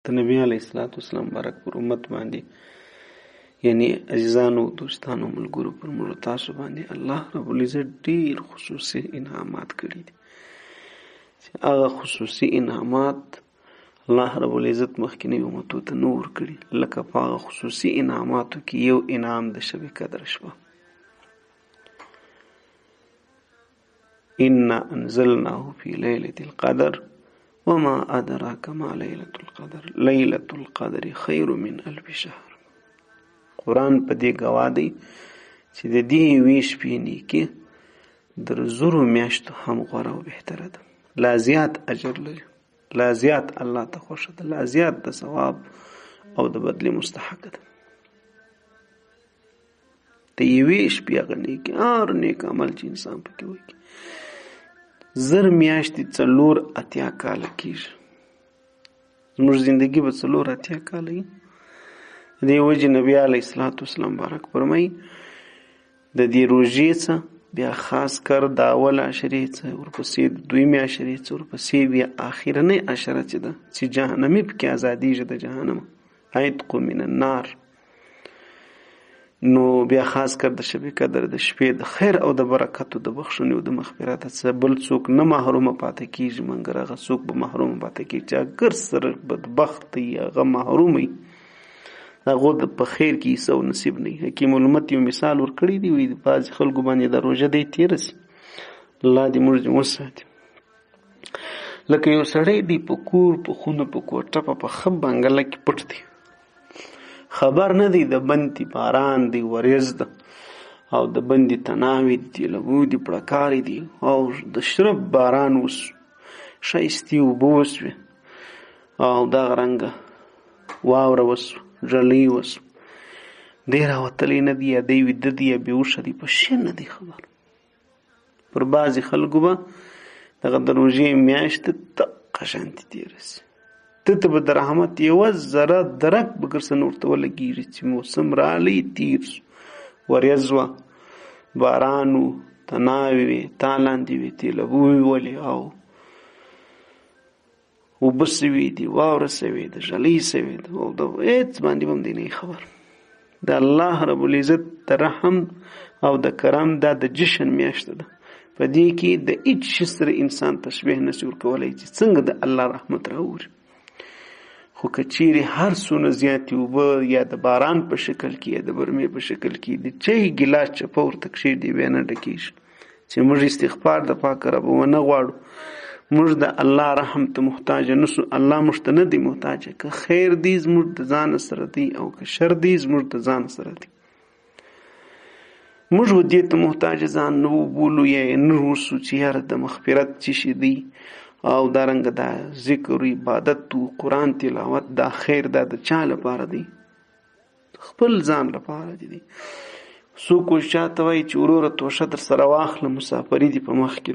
د نبی علیه الصلاة والسلام مبارک پر امت باندې یعنی عزیزانو دوستانو ملګرو پر موږ تاسو باندې الله رب العزت ډیر خصوصي انعامات کړي دي چې هغه خصوصي انعامات الله رب العزت مخکینی امتو ته نور کړي لکه په هغه خصوصي انعاماتو کې یو انعام د شب قدر شوه انا انزلناه فی لیلة القدر وما ادراک ما لیلة القدر لیلة القدر خیر من الف شهر قرآن په دې گواه دی چې د دې یوې شپې نیکي در زرو میاشتو هم غوره او بهتره ده لا زیات اجر لري لا زیات الله ته خوښه ده لا زیات د ثواب او د بدلې مستحقه ده د یوې شپې هغه نیکي هر نیک عمل چې انسان پکې وکړي زر میاشتې 4 کاله کېږي زموږ زندگی به 4 کاله وي دې وجې نبی علیه الصلاة والسلام مبارک فرمایي د دې روژې څخه بیا خاص کر د اول عشرې څخه ورپسې د دویمې عشرې څخه ورپسې بیا آخرنۍ عشره چې ده چې جهنمي پکې ازادېږي د جهنم عتق من النار نو بیا خاص کر د شب قدر د شپې د خیر او د برکتو د بخښنې او د مغفرت څخه بل څوک نه محرومه پاتې کېږي مګر هغه څوک به محرومه پاتې کېږي چې اګر سره بدبخت وي هغه محروم وي هغه د په خیر کې حصه او نصیب نه وي حکیم الامت یو مثال ورکړی دی وایي بعضې خلکو باندې د روژه دی تېره سي الله دې موږ وساتي لکه یو سړی دی په کور په خونه په کوټه په ښه بنګله کې پټ دی خبر نه دی د بندې باران دی وریځ ده او د بندې تناوې دي تیلبو دي پړکارې دي او د شرب باران وسو ښایستې اوبه وسوې او دغه رنګه واوره وسو ژلۍ وسو دی راوتلی نه دی یا دی ویده دی یا بېهوشه دی په شي نه دی خبر پر بعضې خلکو به دغه د روژې میاشته دقه شانتې تېره سي ته به د رحمت یوه ذره درک به ګرسنه ورته ولګېږي چې موسم راغلی تېر سو وریځ وه باران و تناوې وې تا لاندې وې تیلبو وې ولې او اوبه سوي دي واوره سوي ده ژلۍ سوي ده او د هېڅ باندې به هم دی نه خبر د الله رب العزت د رحم او د کرم دا د جشن میاشته ده په دې کې د هېڅ شي سره انسان تشبیه نشي ورکولی چې څنګه د الله رحمت راوړي خو که چیرې هر څونه زیاتې اوبه یا د باران په شکل کې یا د برمې په شکل کې د چای ګیلاس چپه ورته کښېږدي بیا نه ډکېږي چې موږ استغفار د پاک رب ونه غواړو موږ د الله رحم ته محتاج نسو الله موږ ته نه دی محتاج که خیر دی زموږ د ځان سره دی او که شر دی زموږ د ځان سره دی موږ دې ته محتاج ځان نه وبولو یا نه اوسو چې یاره د مغفرت څه شي دی او دارنګه دا ذکر عبادت و قرآن تلاوت دا خیر دا د چا لپاره دی خپل ځان لپاره دی څوک چاته وایي چې وروره توشه در سره واخله مسافري دي په مخ کې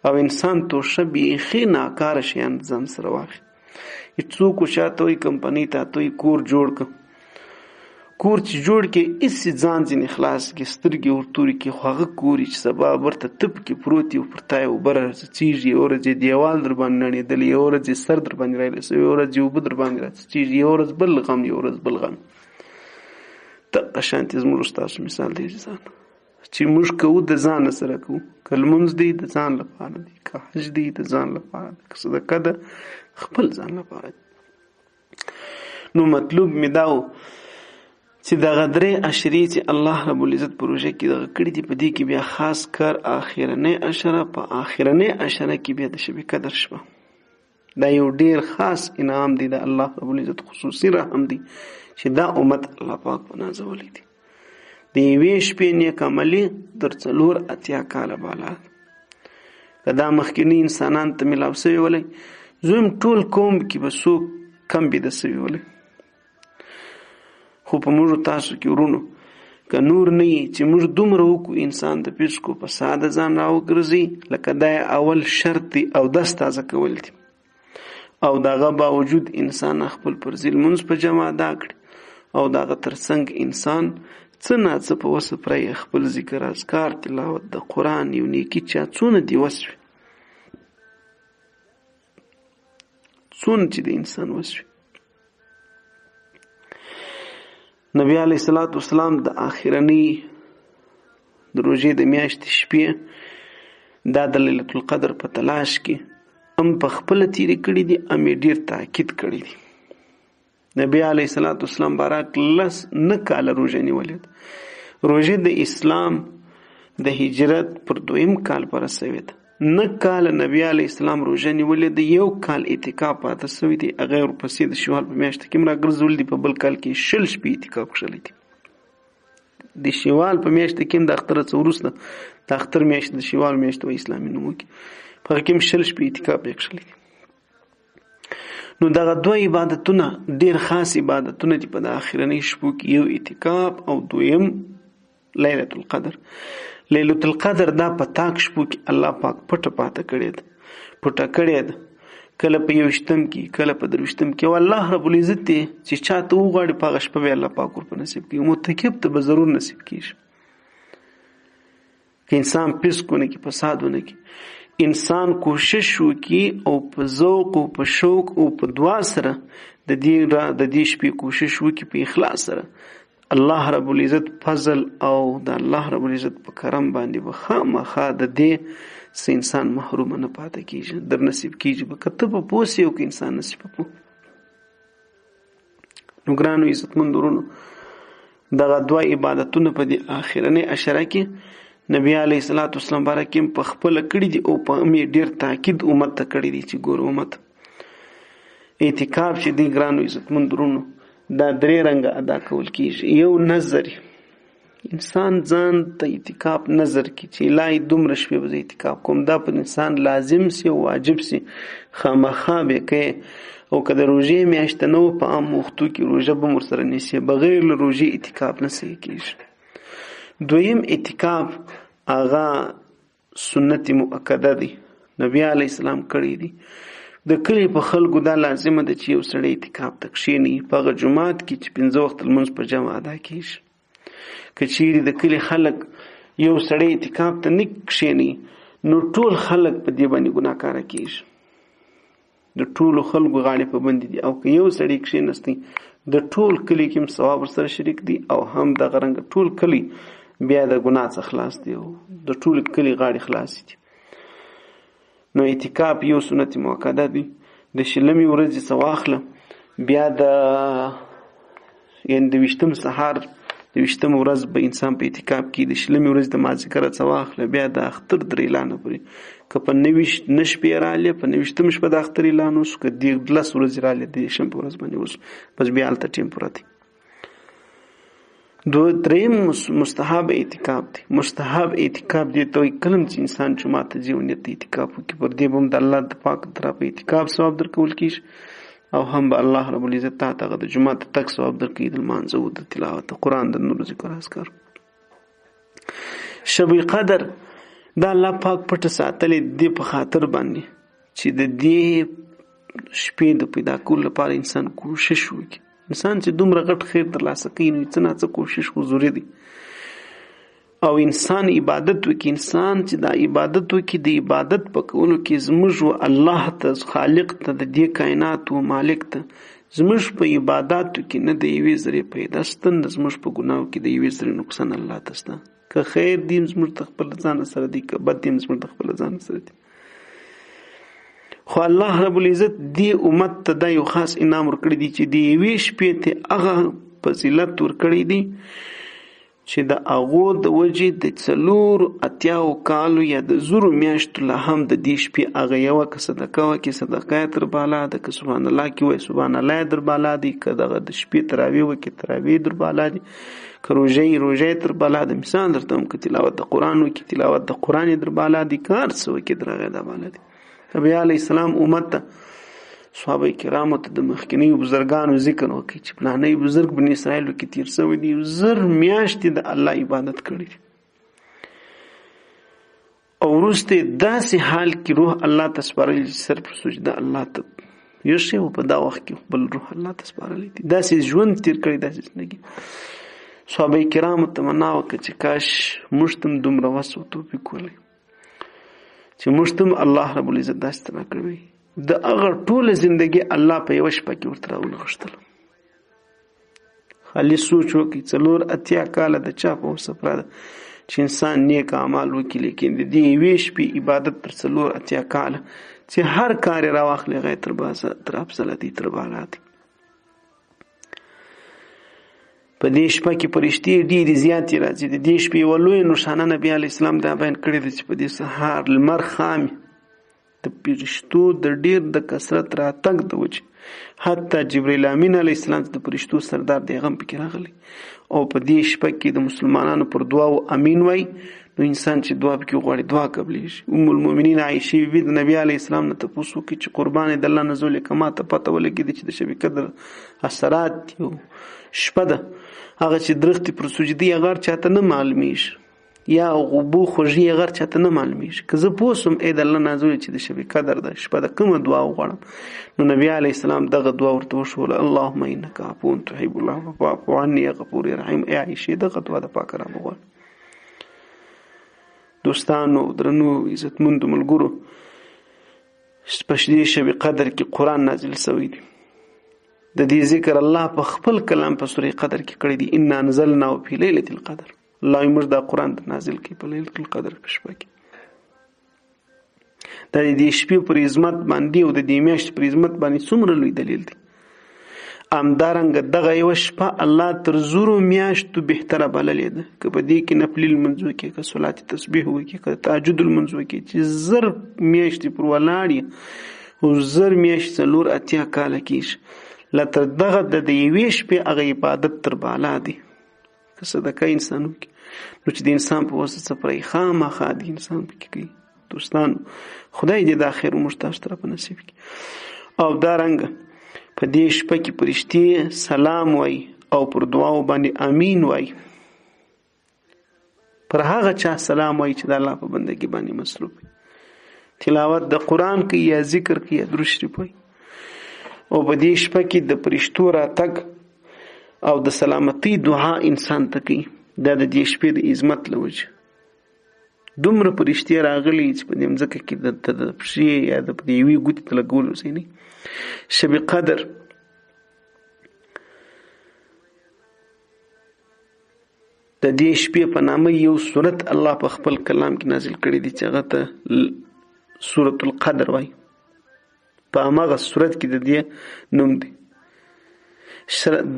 او انسان توشه بیخي ناکاره شیان ځان سره واخلي څوک چاته وایي کمپنۍ ته وایي کور جوړ کړه کور چې جوړ کې هېڅ ځان ځینې خلاص کې سترګې ورتورې کې خو هغه کور چې سبا ورته تپ کې پروت وي پر تا یې اوبه راڅڅېږي یوه ورځ یې دیوال در باندې نړېدلی یوه ورځ یې سر در باندې رایلسوي یوه ورځ یې اوبه در باندې راڅڅېږي یوه ورځ بل غم یوه ورځ بل غم دغه شانتې زموږ ستاسو مثال دی ځان چې موږ کوو د ځان سره کوو که لمونځ دی د ځان لپاره دی که حج دی د ځان لپاره دی که صدقه ده خپل ځان لپاره دی نو مطلوب مې دا و چې دغه 3 عشرې چې الله رب العزت په روژه کې دغه کړي دي په دې کې بیا خاص کر آخرنۍ عشره په آخرنۍ عشره کې بیا د شب قدر شپه دا یو ډیر خاص انعام دی د الله رب العزت خصوصي رحم دی چې دا امت الله پاک په نازولی دی د یوې شپې نیک عملي در 4 کاله بالا که دا مخکیني انسانان ته میلاو سوی ولی زویم ټول قوم کې به څوک کم بیده سوی ولی خو په موږ تاسو کې ورونو که نور نه یي چې موږ دومره وکړو انسان د پیسکو په ساده ځان راوګرځي لکه دا اول شرط دی او دست تازه کول دي او دغه باوجود انسان خپل فرضي لمونځ په جمع ادا کړي او دغه ترڅنګ انسان څه ناڅه په وسه پرې خپل ذکر اذکار تلاوت د قرآن یو نیکي چا څونه دی وسوي څونه چې د انسان وسوي نبی علیه الصلاة والسلام د آخرنۍ د روژې د میاشتې شپې دا د لیلة القدر په تلاش کې هم په خپله تېرې کړي دي، هم یې ډېر تاکید کړی دی. نبی علیه الصلاة والسلام بارک 9 کاله روژه نیولې ده. روژه د اسلام د هجرت پر 2م کال پر رسوي ده. 9 کاله نبی علیه السلام روژه نیولې ده، 1 کال اعتکاف پاته سوی دی. هغه ورپسې د شوال په میاشت کې راګرځولي دي، په بل کال کې 60 شپې اعتکاف کښلی دی. د شوال په میاشت کې د اختر څخه وروسته د اختر میاشت د شوال میاشت و اسلامي نومو کې په هغه کې 60 شپې اعتکاف یې کښلی دی. نو دغه 2 عبادتونه ډېر خاص عبادتونه دي په د آخرنۍ شپو کې، یو اعتکاف او دویم لیلة القدر. لیلة القدر دا په تاک شپو کې الله پاک پټه پاته کړې ده، پټه کړې ده، کله په 21م کې، کله په 23م کې. او الله رب العزت دی چې چاته وغواړي په هغه شپه به الله پاک ورپه نصیب کړي. متکب ته به ضرور نصیب کېږي که انسان فسق ونه کړي، فساد ونه کړي، انسان کوشش وکړي او په ذوق او په شوق او په دعا سره د دې شپې کوشش وکړي په اخلاص سره، الله رب العزت فضل او د الله رب العزت په کرم باندې به خامخا د دې څه انسان محروم نه پاته کېږي، در نصیب کېږي به، که ته په پوه سې او که انسان نصیب په پوه. نو ګرانو عزتمندو ورونو، دغه 2 عبادتونه په دې آخرنۍ عشره کې نبی علیه الصلاة والسلام بارک هم په خپله کړي دي او په هم یې ډېر تاکید امت ته کړی دی چې ګوره امت اعتکاف چې دی ګرانو عزتمندو ورونو دا 3 رنګه ادا کول کېږي. یو نظر، انسان ځان ته اعتکاف نظر کې چې الهي دومره شپې به زه اعتکاف کوم، دا په انسان لازم سي او واجب سي، خامخا به کوې. او که د روژې میاشته نه وه په عام وختو کې روژه به هم ورسره نیسي، بغیر له روژې اعتکاف نه صحیح کېږي. دویم اعتکاف هغه سنت مؤکده دی، نبی علیه السلام کړی دی. د کلي په خلکو دا لازمه ده چې یو سړی اعتکاف ته کښېني په هغه جومات کې چې 5 وخت لمونځ په جمع ادا کېږي. که چیرې د کلي خلک یو سړی اعتکاف ته نه کښېني نو ټول خلک په دې باندې ګناهکاره کېږي، د ټولو خلکو غاړې په بندې دي. او که یو سړی کښېنستی د ټول کلي کې هم ثواب ورسره شریک دي او هم دغه رنګه ټول کلي بیا د ګناه څخه خلاص دي او د ټول کلي غاړې خلاصې دي. نو اعتکاف یو سنت مؤکده دی. د شلمې ورځې څه واخله، بیا د 20م سهار د 20م ورځ به انسان په اعتکاف کې، د شلمې ورځې د مازدیګره څه واخله، بیا د اختر 3 اعلانه پورې، که په 9 شپې رالې په 20م شپه د اختر اعلان وشو، که 10 ورځې رالې د شنبې ورځ باندې وشو، بس بیا هلته ټیم پوره دی. دریم مستحب اعتکاف دی. مستحب اعتکاف دی ته وایي کله چې انسان جومات ته ځي او نیت اعتکاف وکړي، پر دې به هم د الله د پاک طرفه اعتکاف ثواب درکول کېږي او هم به الله رب العزت تا ته هغه د جومات ته تګ ثواب درکوي، د لمانځه او د تلاوت د قرآن د نورو ذکر اذکار. شب قدر دا الله پاک پټه ساتلې دې په خاطر باندې چې د دې شپې د پیدا کولو لپاره انسان کوشش وکړي. انسان چې دومره غټ خیر ترلاسه کوي نو څه نه څه کوشش خو ضروري دی. او انسان عبادت وکړي، انسان چې دا عبادت وکړي، د عبادت په کولو کې زموږ الله ته، خالق ته، د دې کائنات و مالک ته زموږ په عباداتو کې نه د یوې ذرې پیدا شته، نه زموږ په ګناهو کې د یوې ذرې نقصان الله ته شته. که خیر دې زموږ د خپل ځان سره دی، که بد دې زموږ د خپل ځان سره دی. خو الله رب العزت دې امت ته دا یو خاص انعام ورکړی دی چې د یوې شپې ته هغه فضیلت ورکړی دی چې د هغو د وجې د 480 کالو یا د 1000 میاشتو لا هم د دې شپې هغه یوه که صدقه وکړي صدقه یې تر بالا ده، که سبحان الله کې وایي سبحان الله یې در بالا دی، که دغه د شپې تراویح وکړي تراویح در بالا دی، که روژه یې تر بالا ده. مثال درته هم که تلاوت د قرآن وکړي تلاوت د قرآن یې در بالا دی، که هر څه وکړي در هغه د بالا دی. نبی علیه السلام امت ته، صحابه کرامو ته د مخکینیو بزرګانو ذکر وکړي چې پلانی بزرګ بني اسرائیلو کې تیر شوی دی، 1000 میاشتې د الله عبادت کړی دی او وروسته داسې حال کې روح الله ته سپارلی چې صرف سجده الله ته یو شی و په دا وخت کې بل روح الله ته سپارلی دی. داسې ژوند تیر کړی، داسې زندګي. صحابه کرامو تمنا وکړه چې کاش موږ ته دومره وس او توفیق ولري چې موږ ته الله رب العزت داسې ته راکړی د هغه ټوله زندګي الله په یوه شپه کې ورته راونغښتله. خالي سوچ وکړئ 4 کاله د چا په وسه پره ده چې انسان نیک اعمال وکړي، لیکن د دې یوې شپې عبادت تر 4 کاله چې هر کار یې راواخلي هغه یې تر افضله دي، تر بالا دي. په دې شپه کې فرښتې ډېرې زیاتې راځي. د دې شپې یوه لویه نښانه نبي علیه السلام دا بیان کړې ده چې په دې سهار لمر خامي د فرښتو د ډېر د کثرت راتګ د وجې حتی جبرائیل امین علیه السلام د فرښتو سردار دی هغه هم پکې راغلی، او په دې شپه کې د مسلمانانو پر دعاو امین وای نو انسان چې دعا پکې وغواړي دعا قبلېږي. ام المؤمنین عایشې بیبي د نبي علیه السلام نه تپوس وکړي چې قربان د الله نه زولې که ماته پته ولګېده چې د شب قدر اثرات دي او شپه ده هغه چې درختې پر سجدې هغه هر چاته نه معلومیږي یا غوبو خوږي هغه هر چاته نه معلومیږي. که زه پوه سوم ای د الله نازولې چې د شب قدر ده شپه ده کومه دعا وغواړم نو نبي علیه السلام دغه دعا ورته وښوله اللهم انک عفو تحب العفو فاعف عني یا غفور رحیم. ای عایشې دغه دعا د پاک رب وغواړه. دوستانو درنو عزتمندو ملګرو په دې شب قدر کې قرآن نازل شوی دی. د دې ذکر الله په خپل کلام په سورې قدر کې کړی دی انا انزلناه فی لیلة القدر. الله موږ دا قرآن نازل کړي په لیلة القدر په شپه کې. دا د دې شپې پر عظمت باندې او د دې میاشتې پر عظمت باندې څومره لوی دلیل دی. همدارنګه دغه یوه شپه الله تر 1000 میاشتو بهتره بللې ده. که په دې کې نفلي لمونځ وکړي، که صلات تسبیح وکړي، که تهجد لمونځ وکړي چې 1000 میاشتې پر ولاړ یې او 1000 میاشتې 4 کاله کېږي لا تر دغه د یوې شپې هغه عبادت تر بالا دی. که صدقه انسان وکړي نو چې د انسان په واسطه څپرۍ خامخا د انسان پکې کوي. دوستانو خدای دې دا خیر موږ تاسو ته په نصیب کړي. او دارنګه په دې شپه کې فرښتې سلام وای او پر دعاو باندې امین وای. پر هغه چا سلام وای چې د الله په بندګۍ باندې مصروف وي، تلاوت د قرآن کوي یا ذکر کوي یا درود شریف وای. او په دې شپه کې د فرښتو راتګ او د سلامتی دعا انسان ته کوي. دا د دې شپې د عظمت له وجې دومره فرښتې راغلي چې په دې مځکه کې د پښې یا د یوې ګوتې ته لګولو ځای نه. شب قدر د دې شپې په نامه یو سورت الله په خپل کلام کې نازل کړی دی چې هغه ته سورة القدر وای. په هماغه سورت کې د دې نوم دی.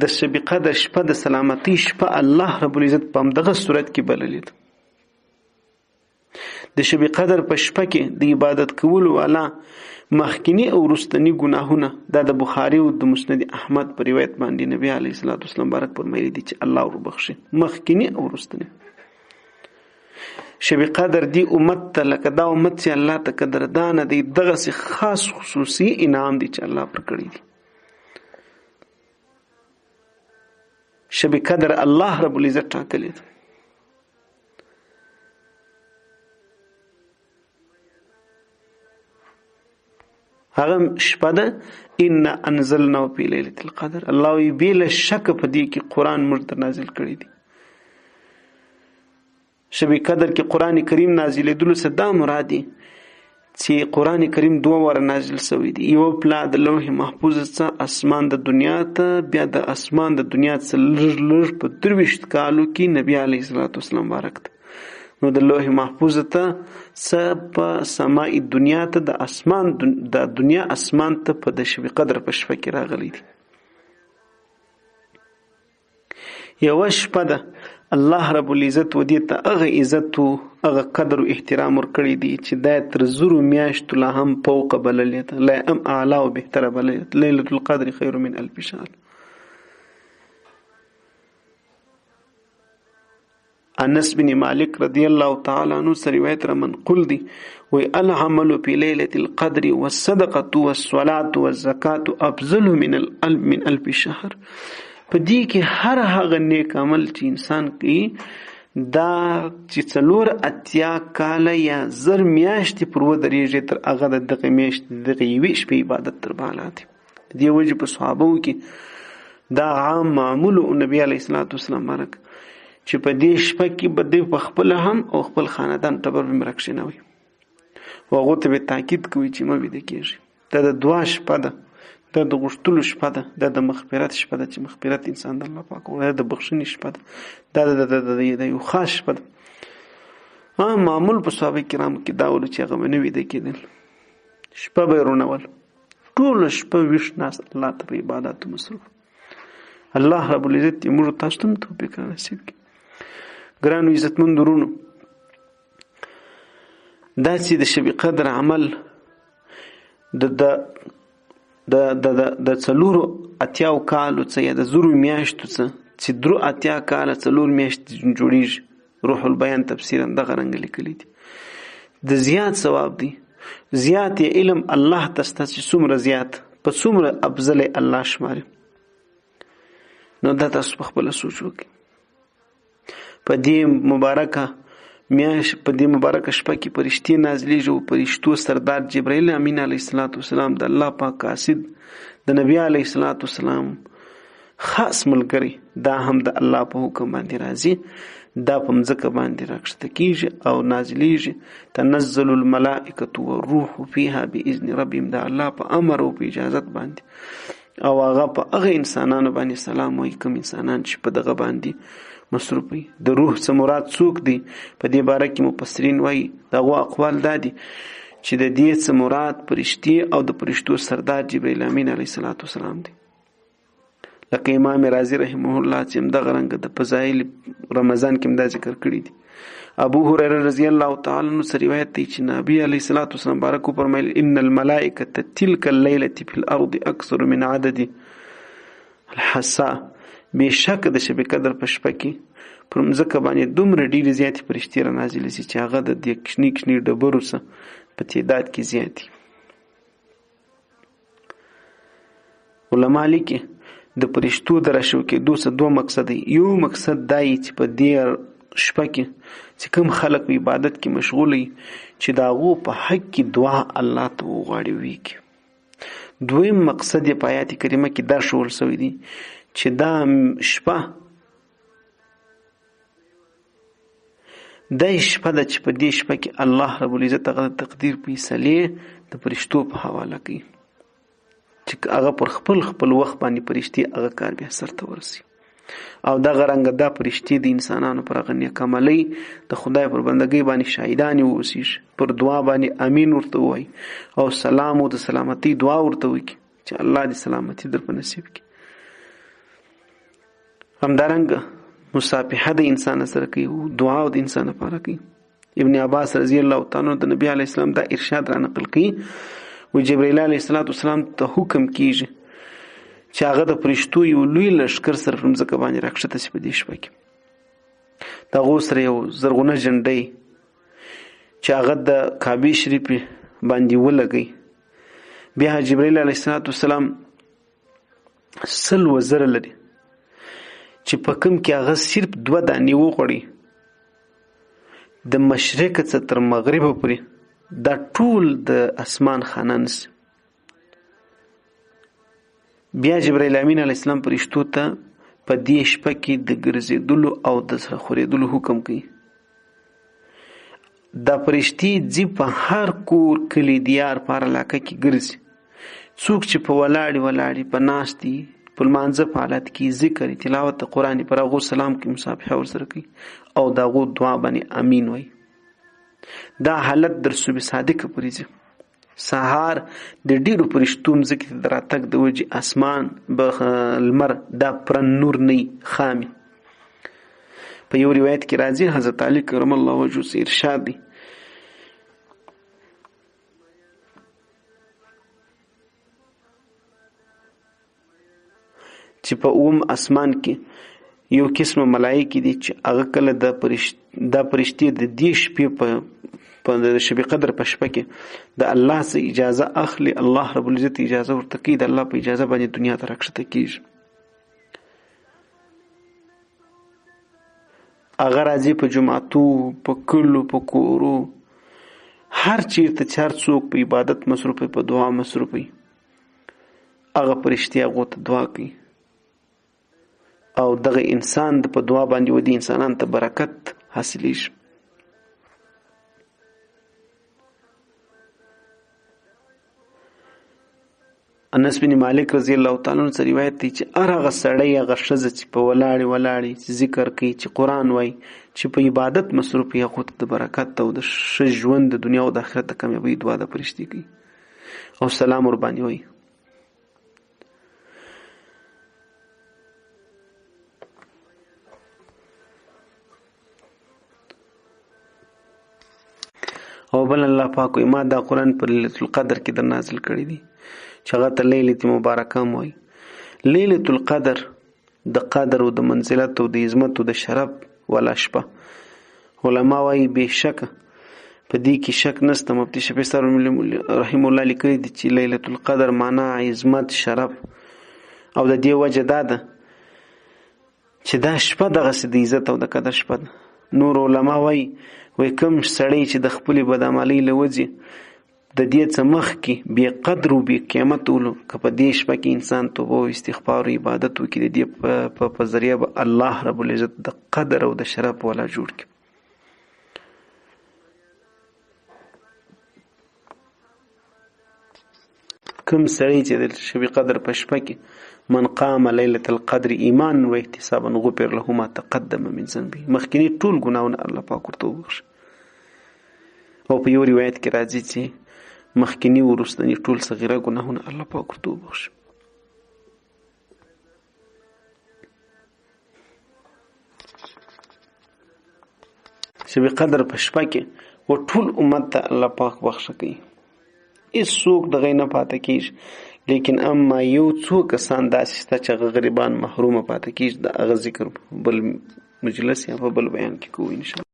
د شب قدر شپه د سلامتی شپه الله رب العزت په همدغه سورت کې بللې ده. د شب قدر په شپه کې د عبادت کولو والا مخکینی او وروستنی ګناهونه دا د بخاري او د مسند احمد په روایت باندې نبی علیه الصلاۃ والسلام بارک فرمایلی دي چې الله وربخشي مخکینی او وروستنی. شب قدر دی امت ته لکه دا امت چې الله ته قدردانه دی دغه خاص خصوصي انعام دی چې الله پر کړی دی. شب قدر الله رب العزت ټاکلی دی. هغه شپه ده ان انزلناه فی لیلة القدر. الله وی بلا شک په دې کې قرآن موږ ته نازل کړی دی. شب قدر کې قرآن کریم نازلېدلو څخه دا مراد دی چې قرآن کریم 2 واره نازل شوی دی. یو پلا د لوح محفوظ څخه اسمان د دنیا ته، بیا د اسمان د دنیا څخه لږ په 23 کالو کې نبی علیه الصلاۃ والسلام بارک ته نو د لوح محفوظ ته په سماء دنیا ته د اسمان د دنیا اسمان ته په د شب قدر په شپه کې راغلی دی. یو شپه ده الله رب العزت ودې ته هغه عزت او هغه قدر او احترام ورکړی دی چې دا تر 1000 میاشتو لا هم فوق بللې ده، لا هم اعلی او بهتره بللې. لیلة القدر خیر من 1000 شهر. انس بن مالک رضی الله تعالی عنہ سے روایت را منقول دی وی العمل فی لیلة القدر والصدقة والصلاة والزکاة افضل من 1000 شهر. په دې کې هر هغه نیک عمل چې انسان کوي دا چې 4 کاله یا 1000 میاشتې پر ودرېږي تر هغه د دغه میاشتې دغه یوې شپې عبادت تر بالا دی. دې وجې په صحابو کې دا عام معمول او نبی علیه الصلاۃ والسلام بارک چې په دې شپه کې به د خپل هم او خپل خاندان ټبر مرکشنه وي او هغه ته به تاکید کوي چې مې بده کېږي. دا د دعا شپه ده، دا د غوښتلو شپه ده، دا د مغفرت شپه ده چې مغفرت انسان د الله پاک دا د بخښنې شپه ده، دا د یو خاص شپه ده. معمول په صحابه کرامو کې دا ول چې هغه به نه ویده کېدل، شپه به یې رونول، ټوله شپه ویښ ناست الله ته په عباداتو مصروف. الله رب العزت دې موږ تاسو ته هم توفیق نصیب کړي. ګرانو عزتمندو وروڼو، داسې د شب قدر عمل د 480 کالو څه یا د 0 میاشتو څه چې 83 کاله 4 میاشتې جوړیږي. روح البیان تفسیرا دغه رنګ لیکلی دي. د زیات ثواب دی، زیات علم الله تاسو چې څومره زیات په څومره افضل الله شماري. نو دا تاسو په خپل سوچ وکړئ. په دې مبارکه میاشت، په دې مبارکه شپه کې فرشتي نازلېږي او فرشتو سردار جبرائیل امین علیه السلام د الله پاک قاصد د نبی علیه السلام خاص ملګری، دا هم د الله په حکم باندې راځي، دا په مځکه باندې راکښته کېږي او نازلېږي. تنزل الملائکة والروح فیها باذن ربهم، د الله په امر او په اجازت باندې، او هغه په هغه انسانانو باندې سلام وایي کوم انسانان چې په دغه باندې مصروف وي. د روح څه مراد څوک دی؟ په دې باره کې مفسرین وایي دغه اقوال دا دي چې د دې څه مراد فرشتي او د فرشتو سردار جبرائیل امین علیه السلام دی. لکه امام رازی رحمه الله چې همدغه رنګ د فضایل رمضان کې هم دا ذکر کړي دي. ابو هریره رضی الله تعالی عنہ څخه روایت دی چې نبی علیه السلام بارک فرمایل ان الملائکه تلک الليله فی الارض اکثر من عدد الحصا، بشک د شب قدر په شپه کې پر مځکه باندې دومره ډېرې زیاتې فرشتې را نازلې شي چې هغه د دې کشني ډبرو څخه په تعداد کې زیات دي. علما لیکي د فرشتو د راشو کېدو څخه دوه مقصد دی. یو مقصد دا چې په دې شپه کې چې کوم خلک په عبادت کې مشغول وي چې د هغو په حق کې دعا الله ته وغواړي وکړي. دویم مقصد یې په آیات کریمه کې دا ښوول شوی دی چې دا شپه دا شپه ده چې په دې شپه کې الله رب العزت هغه تقدیر فیصلې د فرشتو په حواله کوي چې هغه پر خپل وخت باندې فرشتي هغه کار بیا سرته ورسي. او دغه رنګه دا فرشتي د انسانانو پر هغه نیک عملۍ د خدای پر بندګۍ باندې شاهدانې واوسېږي، پر دعا باندې امین ورته ووایي او سلام او د سلامتۍ دعا ورته وکړي چې الله دې سلامتي در په نصیب کړي. همدارنګه مصافحه د انسان سره کوي او دعا د انسان لپاره کوي. ابن عباس رضی الله تعالی عنہ د نبی علیه السلام دا ارشاد را نقل کوي و جبرائیل علیه السلام ته حکم کیږي چې هغه د فرشتو یو لوی لښکر سره په مځکه باندې راکښته شي په دې شپه کې. د هغو سره یو زرغونه جنډۍ چې هغه د کعبې شریفې باندې ولګوي. بیا جبرائیل علیه السلام 100 وزره لري چې په کوم کې هغه صرف 2 دانې وغوړي د مشرق څخه تر مغرب پورې دا ټول د اسمان خانان سي. بیا جبرائیل امین علیه السلام فرشتو ته په دې شپه کې د ګرځېدلو او د خورېدلو حکم کوي. دا فرشتي ځي په هر کور کلي دیار په هر علاقه کې ګرځي. څوک چې په ولاړې په ناستي په لمانځه په حالت کې ذکر تلاوت قرآن پر هغو سلام کې مصافحه ورسره کوي او د هغو دعا باندې امین وایي. دا حالت در صبح صادقه پورې ځي. سهار د ډیرو فرشتو مځکې ته د راتګ د وجې اسمان لمر دا پرن نور نه خامي. په یو روایت کې راځي حضرت علی کرم الله وجهه ارشاد دی چې په اسمان کې یو قسم ملائکه دي چې هغه کله د فرشتي د دې شپې په د شب قدر په شپه کې د الله څخه اجازه اخلي. الله رب العزت اجازه ورته کوي، د الله په اجازه باندې دنیا ته راکښته کیږي. هغه راځي په جمعاتو، په کلو، په کورو، هر چیرته چې هر څوک په عبادت مصروف وي، په دعا مصروف وي، هغه فرشتي هغو ته دعا کوي او دغه انسان په دعا باندې ودي انسانان ته برکت حاصلېږي. انس بن مالک رضی الله تعالی عنہ څخه روایت دی چې هغه سړی هغه ښځه چې په ولاړې چې ذکر کوي چې قرآن وایي چې په عبادت مصروف وي هغو ته د برکت او د ښه ژوند د دنیا او د آخرت د کامیابۍ دعا د فرشتي کوي او سلام ورباندې وایي. او بل الله پاک وایي ما دا قرآن په لیلة القدر کې در نازل کړی دی چې هغه ته لیلة مبارکه هم وایي. لیلة القدر د قدر او د منزلت او د عظمت او د شرف والا شپه. علما وایي بېشکه په دې کې شک نشته. مفتي شفیع صاحب رحمه الله لیکلي دي چې لیلة القدر معنا عظمت شرف او د دې وجه دا ده چې دا شپه دغسې د عزت او د قدر شپه ده. نور علما وایي کوم سړی چې د خپلې بدعملۍ له وجې د دې څه مخکې بې قدر و بې قیمت ولو که په دې شپه کې انسان توبه او استغفار او عبادت وکړي د دې په ذریعه به الله رب العزت د قدر او د شرف والا جوړ کړي. کوم سړی چې د شب قدر په شپه کې من قام لیلة القدر ایمانا و احتسابا غفر له ما تقدم من ذنبه مخکینی ټول ګناهونه الله پاک ورته وبخښي. او په یو روایت کې راځي چې مخکینی وروستنی ټول صغیره ګناهونه الله پاک ورته وبخښي. شب قدر په شپه کې و ټول امت ته الله پاک بخښه کوي. هیڅوک دغه نه پاته کېږي، لیکن اما یو څو کسان داسې شته چې هغه غریبان محرومه پاته کېږي. د هغه ذکر بل مجلس یا په بل بیان کې کوو انشاءالله.